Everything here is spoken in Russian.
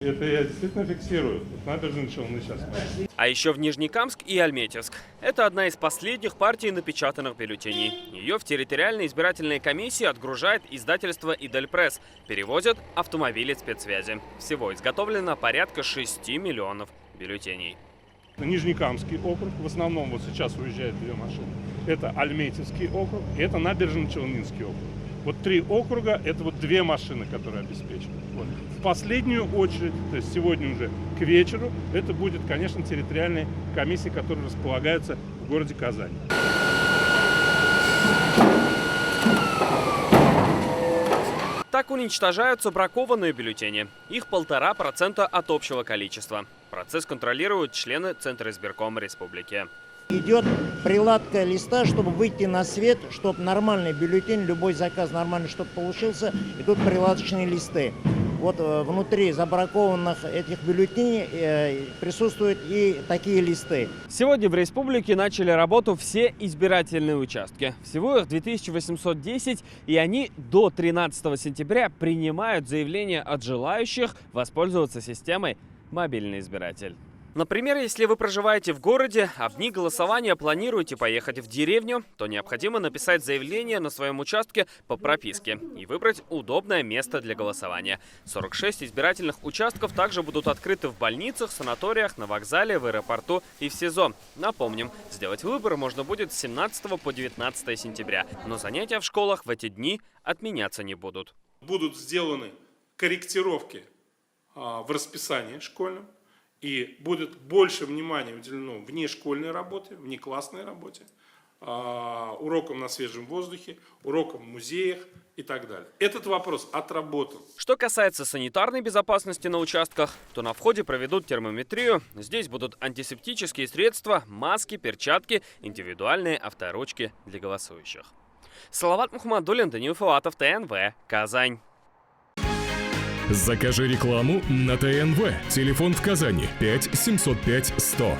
это я действительно фиксирую. Вот набережные Челны сейчас. А еще в Нижнекамск и Альметьевск. Это одна из последних партий напечатанных бюллетеней. Ее в территориальные избирательные комиссии отгружает издательство «Идельпресс». Перевозят автомобили спецсвязи. Всего изготовлено порядка 6 миллионов бюллетеней. Нижнекамский округ, в основном вот сейчас уезжают 2 машины. Это Альметьевский округ, и это Набережно-Челнинский округ. Вот 3 округа, это вот 2 машины, которые обеспечены. Вот. В последнюю очередь, то есть сегодня уже к вечеру, это будет, конечно, территориальные комиссии, которые располагаются в городе Казань. Так уничтожаются бракованные бюллетени. Их 1,5% от общего количества. Процесс контролируют члены Центра избиркома республики. Идет приладка листа, чтобы выйти на свет, чтобы нормальный бюллетень, любой заказ нормальный, чтобы получился, идут приладочные листы. Вот внутри забракованных этих бюллетеней присутствуют и такие листы. Сегодня в республике начали работу все избирательные участки. Всего их 2810, и они до 13 сентября принимают заявления от желающих воспользоваться системой «Мобильный избиратель». Например, если вы проживаете в городе, а в дни голосования планируете поехать в деревню, то необходимо написать заявление на своем участке по прописке и выбрать удобное место для голосования. 46 избирательных участков также будут открыты в больницах, санаториях, на вокзале, в аэропорту и в СИЗО. Напомним, сделать выбор можно будет с 17 по 19 сентября, но занятия в школах в эти дни отменяться не будут. Будут сделаны корректировки в расписании школьном. И будет больше внимания уделено внешкольной работе, внеклассной работе, урокам на свежем воздухе, урокам в музеях и так далее. Этот вопрос отработан. Что касается санитарной безопасности на участках, то на входе проведут термометрию. Здесь будут антисептические средства, маски, перчатки, индивидуальные авторучки для голосующих. Салават Мухаммадуллин, Даниил Филатов, ТНВ, Казань. Закажи рекламу на ТНВ. Телефон в Казани 5 705 100.